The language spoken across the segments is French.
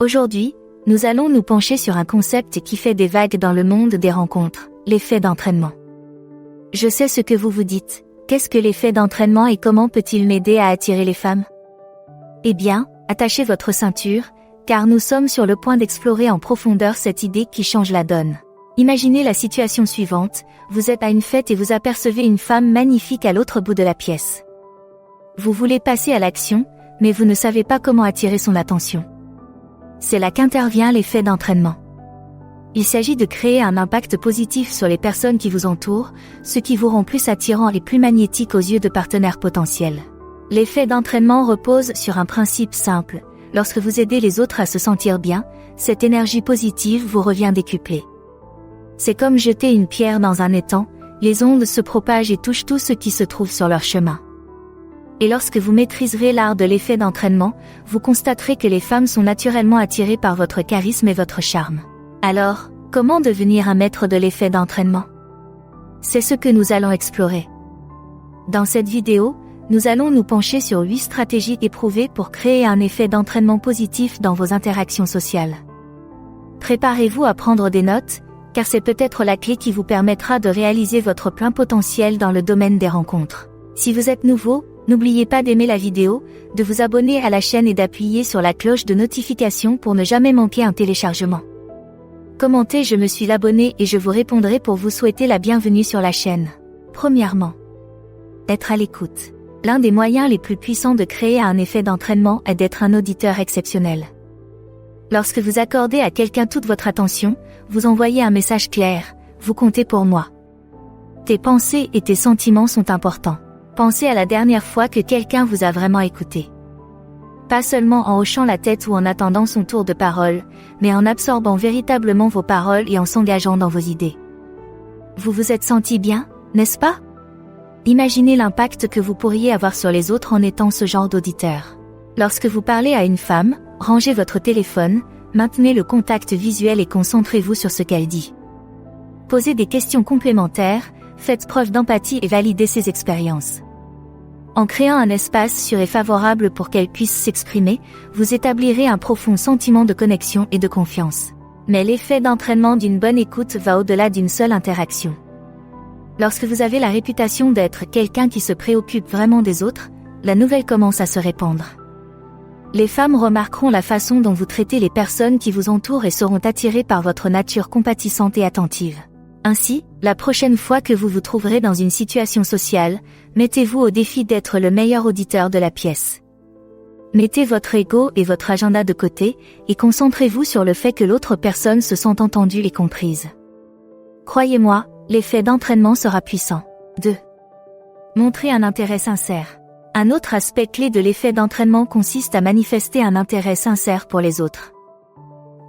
Aujourd'hui, nous allons nous pencher sur un concept qui fait des vagues dans le monde des rencontres, l'effet d'entraînement. Je sais ce que vous vous dites, qu'est-ce que l'effet d'entraînement et comment peut-il m'aider à attirer les femmes? Eh bien, attachez votre ceinture, car nous sommes sur le point d'explorer en profondeur cette idée qui change la donne. Imaginez la situation suivante, vous êtes à une fête et vous apercevez une femme magnifique à l'autre bout de la pièce. Vous voulez passer à l'action, mais vous ne savez pas comment attirer son attention. C'est là qu'intervient l'effet d'entraînement. Il s'agit de créer un impact positif sur les personnes qui vous entourent, ce qui vous rend plus attirant et plus magnétique aux yeux de partenaires potentiels. L'effet d'entraînement repose sur un principe simple. Lorsque vous aidez les autres à se sentir bien, cette énergie positive vous revient décuplée. C'est comme jeter une pierre dans un étang, les ondes se propagent et touchent tout ce qui se trouve sur leur chemin. Et lorsque vous maîtriserez l'art de l'effet d'entraînement, vous constaterez que les femmes sont naturellement attirées par votre charisme et votre charme. Alors, comment devenir un maître de l'effet d'entraînement? C'est ce que nous allons explorer. Dans cette vidéo, nous allons nous pencher sur 8 stratégies éprouvées pour créer un effet d'entraînement positif dans vos interactions sociales. Préparez-vous à prendre des notes, car c'est peut-être la clé qui vous permettra de réaliser votre plein potentiel dans le domaine des rencontres. Si vous êtes nouveau, n'oubliez pas d'aimer la vidéo, de vous abonner à la chaîne et d'appuyer sur la cloche de notification pour ne jamais manquer un téléchargement. Commentez "Je me suis abonné" et je vous répondrai pour vous souhaiter la bienvenue sur la chaîne. Premièrement, être à l'écoute. L'un des moyens les plus puissants de créer un effet d'entraînement est d'être un auditeur exceptionnel. Lorsque vous accordez à quelqu'un toute votre attention, vous envoyez un message clair, vous comptez pour moi. Tes pensées et tes sentiments sont importants. Pensez à la dernière fois que quelqu'un vous a vraiment écouté. Pas seulement en hochant la tête ou en attendant son tour de parole, mais en absorbant véritablement vos paroles et en s'engageant dans vos idées. Vous vous êtes senti bien, n'est-ce pas? Imaginez l'impact que vous pourriez avoir sur les autres en étant ce genre d'auditeur. Lorsque vous parlez à une femme, rangez votre téléphone, maintenez le contact visuel et concentrez-vous sur ce qu'elle dit. Posez des questions complémentaires, faites preuve d'empathie et validez ses expériences. En créant un espace sûr et favorable pour qu'elle puisse s'exprimer, vous établirez un profond sentiment de connexion et de confiance. Mais l'effet d'entraînement d'une bonne écoute va au-delà d'une seule interaction. Lorsque vous avez la réputation d'être quelqu'un qui se préoccupe vraiment des autres, la nouvelle commence à se répandre. Les femmes remarqueront la façon dont vous traitez les personnes qui vous entourent et seront attirées par votre nature compatissante et attentive. Ainsi, la prochaine fois que vous vous trouverez dans une situation sociale, mettez-vous au défi d'être le meilleur auditeur de la pièce. Mettez votre ego et votre agenda de côté, et concentrez-vous sur le fait que l'autre personne se sente entendue et comprise. Croyez-moi, l'effet d'entraînement sera puissant. 2. Montrez un intérêt sincère. Un autre aspect clé de l'effet d'entraînement consiste à manifester un intérêt sincère pour les autres.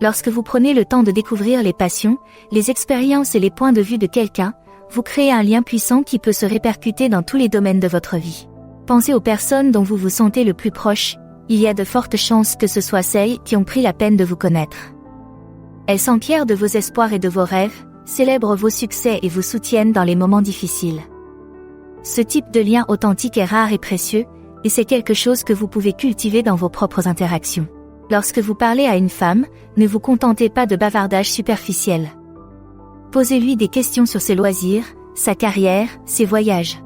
Lorsque vous prenez le temps de découvrir les passions, les expériences et les points de vue de quelqu'un, vous créez un lien puissant qui peut se répercuter dans tous les domaines de votre vie. Pensez aux personnes dont vous vous sentez le plus proche, il y a de fortes chances que ce soit celles qui ont pris la peine de vous connaître. Elles s'enquièrent de vos espoirs et de vos rêves, célèbrent vos succès et vous soutiennent dans les moments difficiles. Ce type de lien authentique est rare et précieux, et c'est quelque chose que vous pouvez cultiver dans vos propres interactions. Lorsque vous parlez à une femme, ne vous contentez pas de bavardages superficiels. Posez-lui des questions sur ses loisirs, sa carrière, ses voyages.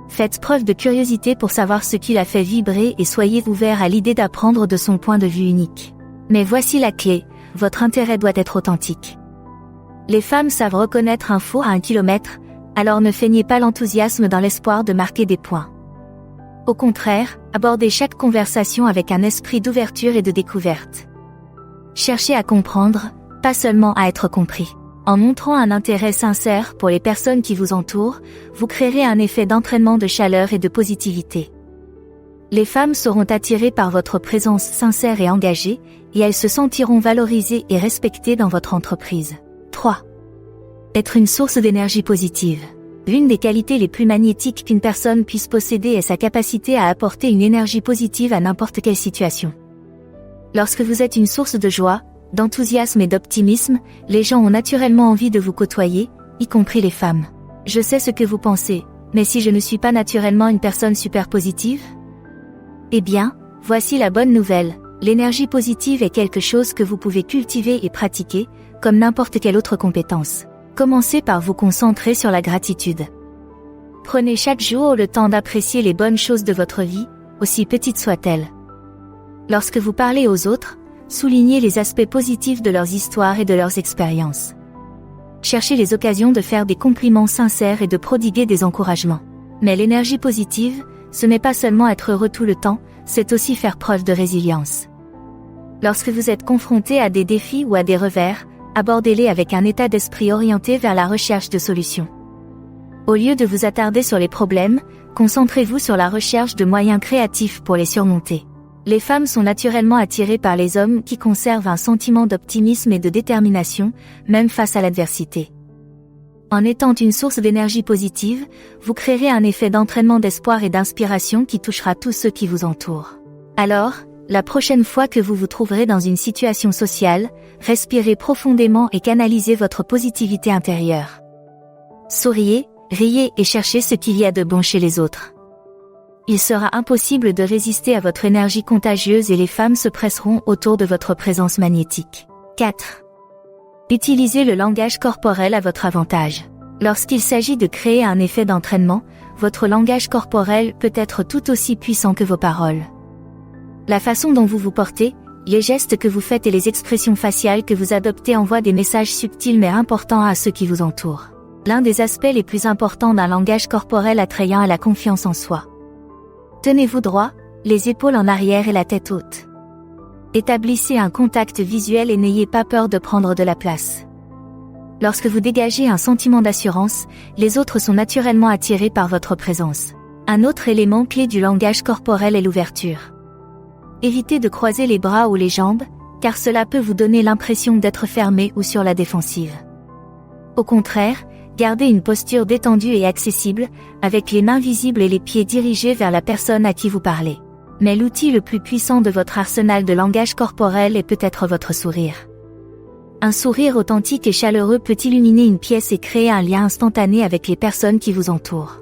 Faites preuve de curiosité pour savoir ce qui la fait vibrer et soyez ouvert à l'idée d'apprendre de son point de vue unique. Mais voici la clé, votre intérêt doit être authentique. Les femmes savent reconnaître un faux à 1 kilomètre, alors ne feignez pas l'enthousiasme dans l'espoir de marquer des points. Au contraire, abordez chaque conversation avec un esprit d'ouverture et de découverte. Cherchez à comprendre, pas seulement à être compris. En montrant un intérêt sincère pour les personnes qui vous entourent, vous créerez un effet d'entraînement de chaleur et de positivité. Les femmes seront attirées par votre présence sincère et engagée, et elles se sentiront valorisées et respectées dans votre entreprise. 3. Être une source d'énergie positive. L'une des qualités les plus magnétiques qu'une personne puisse posséder est sa capacité à apporter une énergie positive à n'importe quelle situation. Lorsque vous êtes une source de joie, d'enthousiasme et d'optimisme, les gens ont naturellement envie de vous côtoyer, y compris les femmes. Je sais ce que vous pensez, mais si je ne suis pas naturellement une personne super positive? Eh bien, voici la bonne nouvelle, L'énergie positive est quelque chose que vous pouvez cultiver et pratiquer, comme n'importe quelle autre compétence. Commencez par vous concentrer sur la gratitude. Prenez chaque jour le temps d'apprécier les bonnes choses de votre vie, aussi petites soient-elles. Lorsque vous parlez aux autres, soulignez les aspects positifs de leurs histoires et de leurs expériences. Cherchez les occasions de faire des compliments sincères et de prodiguer des encouragements. Mais l'énergie positive, ce n'est pas seulement être heureux tout le temps, c'est aussi faire preuve de résilience. Lorsque vous êtes confronté à des défis ou à des revers, abordez-les avec un état d'esprit orienté vers la recherche de solutions. Au lieu de vous attarder sur les problèmes, concentrez-vous sur la recherche de moyens créatifs pour les surmonter. Les femmes sont naturellement attirées par les hommes qui conservent un sentiment d'optimisme et de détermination, même face à l'adversité. En étant une source d'énergie positive, vous créerez un effet d'entraînement d'espoir et d'inspiration qui touchera tous ceux qui vous entourent. Alors, la prochaine fois que vous vous trouverez dans une situation sociale, respirez profondément et canalisez votre positivité intérieure. Souriez, riez et cherchez ce qu'il y a de bon chez les autres. Il sera impossible de résister à votre énergie contagieuse et les femmes se presseront autour de votre présence magnétique. 4. Utilisez le langage corporel à votre avantage. Lorsqu'il s'agit de créer un effet d'entraînement, votre langage corporel peut être tout aussi puissant que vos paroles. La façon dont vous vous portez, les gestes que vous faites et les expressions faciales que vous adoptez envoient des messages subtils mais importants à ceux qui vous entourent. L'un des aspects les plus importants d'un langage corporel attrayant est la confiance en soi. Tenez-vous droit, les épaules en arrière et la tête haute. Établissez un contact visuel et n'ayez pas peur de prendre de la place. Lorsque vous dégagez un sentiment d'assurance, les autres sont naturellement attirés par votre présence. Un autre élément clé du langage corporel est l'ouverture. Évitez de croiser les bras ou les jambes, car cela peut vous donner l'impression d'être fermé ou sur la défensive. Au contraire, gardez une posture détendue et accessible, avec les mains visibles et les pieds dirigés vers la personne à qui vous parlez. Mais l'outil le plus puissant de votre arsenal de langage corporel est peut-être votre sourire. Un sourire authentique et chaleureux peut illuminer une pièce et créer un lien instantané avec les personnes qui vous entourent.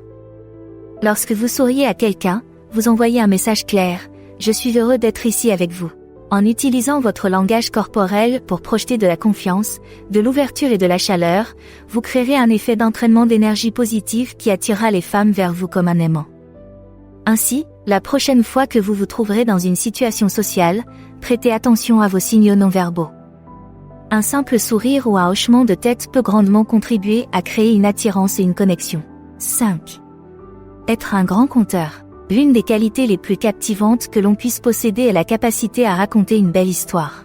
Lorsque vous souriez à quelqu'un, vous envoyez un message clair: « Je suis heureux d'être ici avec vous ». En utilisant votre langage corporel pour projeter de la confiance, de l'ouverture et de la chaleur, vous créerez un effet d'entraînement d'énergie positive qui attirera les femmes vers vous comme un aimant. Ainsi, la prochaine fois que vous vous trouverez dans une situation sociale, prêtez attention à vos signaux non-verbaux. Un simple sourire ou un hochement de tête peut grandement contribuer à créer une attirance et une connexion. 5. Être un grand conteur. L'une des qualités les plus captivantes que l'on puisse posséder est la capacité à raconter une belle histoire.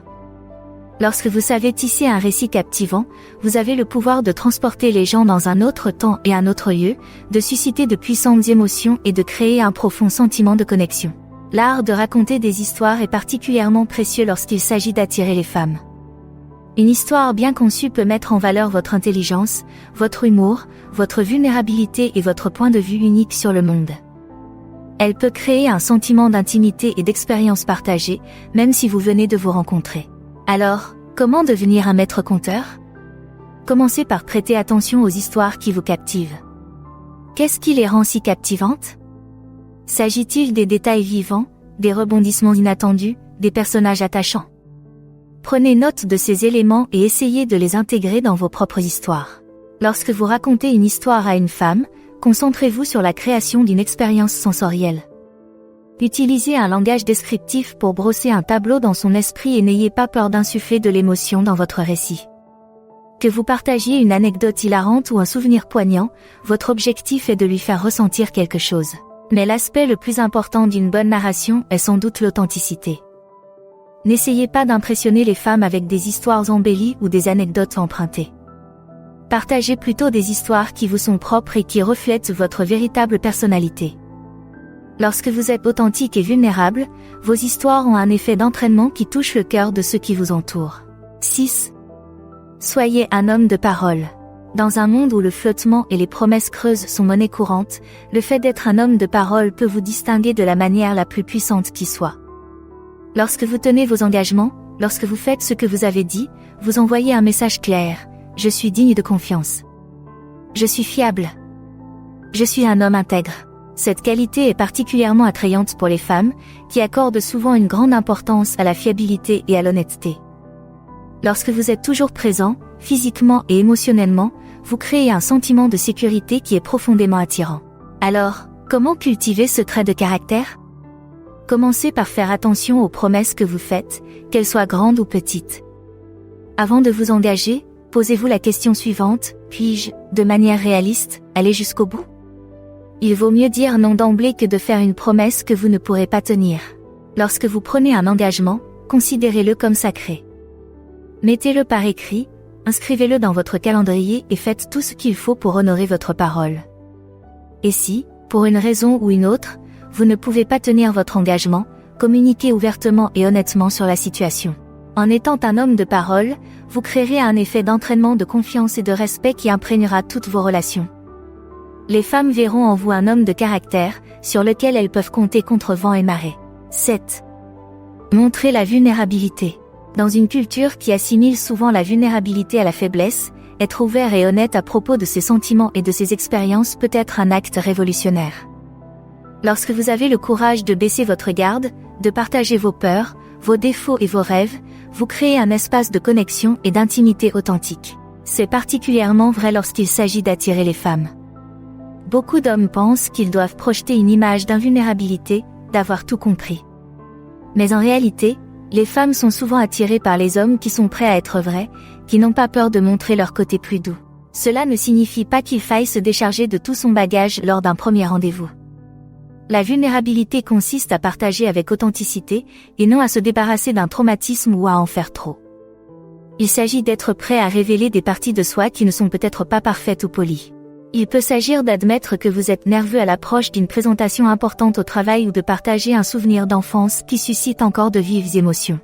Lorsque vous savez tisser un récit captivant, vous avez le pouvoir de transporter les gens dans un autre temps et un autre lieu, de susciter de puissantes émotions et de créer un profond sentiment de connexion. L'art de raconter des histoires est particulièrement précieux lorsqu'il s'agit d'attirer les femmes. Une histoire bien conçue peut mettre en valeur votre intelligence, votre humour, votre vulnérabilité et votre point de vue unique sur le monde. Elle peut créer un sentiment d'intimité et d'expérience partagée, même si vous venez de vous rencontrer. Alors, comment devenir un maître conteur ? Commencez par prêter attention aux histoires qui vous captivent. Qu'est-ce qui les rend si captivantes ? S'agit-il des détails vivants, des rebondissements inattendus, des personnages attachants ? Prenez note de ces éléments et essayez de les intégrer dans vos propres histoires. Lorsque vous racontez une histoire à une femme, concentrez-vous sur la création d'une expérience sensorielle. Utilisez un langage descriptif pour brosser un tableau dans son esprit et n'ayez pas peur d'insuffler de l'émotion dans votre récit. Que vous partagiez une anecdote hilarante ou un souvenir poignant, votre objectif est de lui faire ressentir quelque chose. Mais l'aspect le plus important d'une bonne narration est sans doute l'authenticité. N'essayez pas d'impressionner les femmes avec des histoires embellies ou des anecdotes empruntées. Partagez plutôt des histoires qui vous sont propres et qui reflètent votre véritable personnalité. Lorsque vous êtes authentique et vulnérable, vos histoires ont un effet d'entraînement qui touche le cœur de ceux qui vous entourent. 6. Soyez un homme de parole. Dans un monde où le flottement et les promesses creuses sont monnaie courante, le fait d'être un homme de parole peut vous distinguer de la manière la plus puissante qui soit. Lorsque vous tenez vos engagements, lorsque vous faites ce que vous avez dit, vous envoyez un message clair: je suis digne de confiance. Je suis fiable. Je suis un homme intègre. Cette qualité est particulièrement attrayante pour les femmes, qui accordent souvent une grande importance à la fiabilité et à l'honnêteté. Lorsque vous êtes toujours présent, physiquement et émotionnellement, vous créez un sentiment de sécurité qui est profondément attirant. Alors, comment cultiver ce trait de caractère? Commencez par faire attention aux promesses que vous faites, qu'elles soient grandes ou petites. Avant de vous engager, posez-vous la question suivante: puis-je, de manière réaliste, aller jusqu'au bout? Il vaut mieux dire non d'emblée que de faire une promesse que vous ne pourrez pas tenir. Lorsque vous prenez un engagement, considérez-le comme sacré. Mettez-le par écrit, inscrivez-le dans votre calendrier et faites tout ce qu'il faut pour honorer votre parole. Et si, pour une raison ou une autre, vous ne pouvez pas tenir votre engagement, communiquez ouvertement et honnêtement sur la situation. En étant un homme de parole, vous créerez un effet d'entraînement de confiance et de respect qui imprégnera toutes vos relations. Les femmes verront en vous un homme de caractère, sur lequel elles peuvent compter contre vent et marée. 7. Montrez la vulnérabilité. Dans une culture qui assimile souvent la vulnérabilité à la faiblesse, être ouvert et honnête à propos de ses sentiments et de ses expériences peut être un acte révolutionnaire. Lorsque vous avez le courage de baisser votre garde, de partager vos peurs, vos défauts et vos rêves, vous créez un espace de connexion et d'intimité authentique. C'est particulièrement vrai lorsqu'il s'agit d'attirer les femmes. Beaucoup d'hommes pensent qu'ils doivent projeter une image d'invulnérabilité, d'avoir tout compris. Mais en réalité, les femmes sont souvent attirées par les hommes qui sont prêts à être vrais, qui n'ont pas peur de montrer leur côté plus doux. Cela ne signifie pas qu'il faille se décharger de tout son bagage lors d'un premier rendez-vous. La vulnérabilité consiste à partager avec authenticité, et non à se débarrasser d'un traumatisme ou à en faire trop. Il s'agit d'être prêt à révéler des parties de soi qui ne sont peut-être pas parfaites ou polies. Il peut s'agir d'admettre que vous êtes nerveux à l'approche d'une présentation importante au travail ou de partager un souvenir d'enfance qui suscite encore de vives émotions.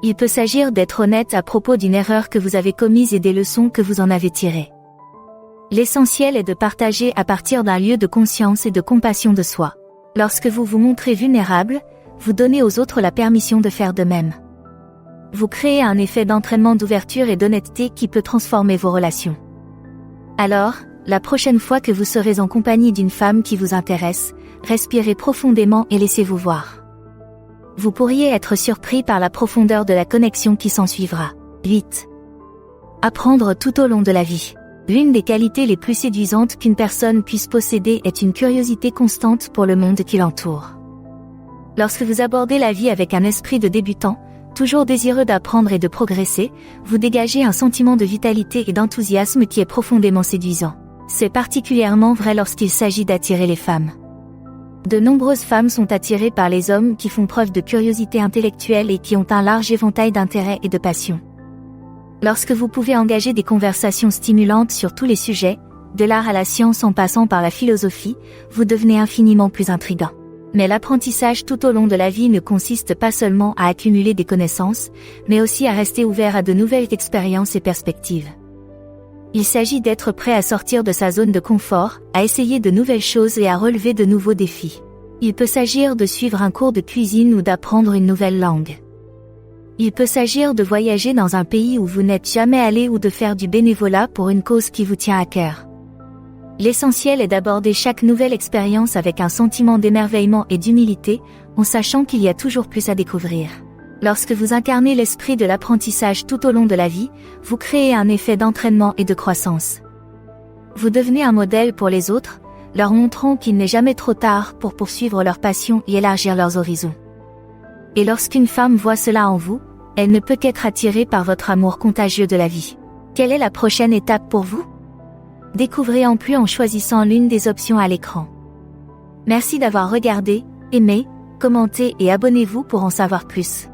Il peut s'agir d'être honnête à propos d'une erreur que vous avez commise et des leçons que vous en avez tirées. L'essentiel est de partager à partir d'un lieu de conscience et de compassion de soi. Lorsque vous vous montrez vulnérable, vous donnez aux autres la permission de faire de même. Vous créez un effet d'entraînement d'ouverture et d'honnêteté qui peut transformer vos relations. Alors, la prochaine fois que vous serez en compagnie d'une femme qui vous intéresse, respirez profondément et laissez-vous voir. Vous pourriez être surpris par la profondeur de la connexion qui s'ensuivra. 8. Apprendre tout au long de la vie. L'une des qualités les plus séduisantes qu'une personne puisse posséder est une curiosité constante pour le monde qui l'entoure. Lorsque vous abordez la vie avec un esprit de débutant, toujours désireux d'apprendre et de progresser, vous dégagez un sentiment de vitalité et d'enthousiasme qui est profondément séduisant. C'est particulièrement vrai lorsqu'il s'agit d'attirer les femmes. De nombreuses femmes sont attirées par les hommes qui font preuve de curiosité intellectuelle et qui ont un large éventail d'intérêts et de passions. Lorsque vous pouvez engager des conversations stimulantes sur tous les sujets, de l'art à la science en passant par la philosophie, vous devenez infiniment plus intriguant. Mais l'apprentissage tout au long de la vie ne consiste pas seulement à accumuler des connaissances, mais aussi à rester ouvert à de nouvelles expériences et perspectives. Il s'agit d'être prêt à sortir de sa zone de confort, à essayer de nouvelles choses et à relever de nouveaux défis. Il peut s'agir de suivre un cours de cuisine ou d'apprendre une nouvelle langue. Il peut s'agir de voyager dans un pays où vous n'êtes jamais allé ou de faire du bénévolat pour une cause qui vous tient à cœur. L'essentiel est d'aborder chaque nouvelle expérience avec un sentiment d'émerveillement et d'humilité, en sachant qu'il y a toujours plus à découvrir. Lorsque vous incarnez l'esprit de l'apprentissage tout au long de la vie, vous créez un effet d'entraînement et de croissance. Vous devenez un modèle pour les autres, leur montrant qu'il n'est jamais trop tard pour poursuivre leur passion et élargir leurs horizons. Et lorsqu'une femme voit cela en vous, elle ne peut qu'être attirée par votre amour contagieux de la vie. Quelle est la prochaine étape pour vous? Découvrez en plus en choisissant l'une des options à l'écran. Merci d'avoir regardé, aimé, commenté et abonnez-vous pour en savoir plus.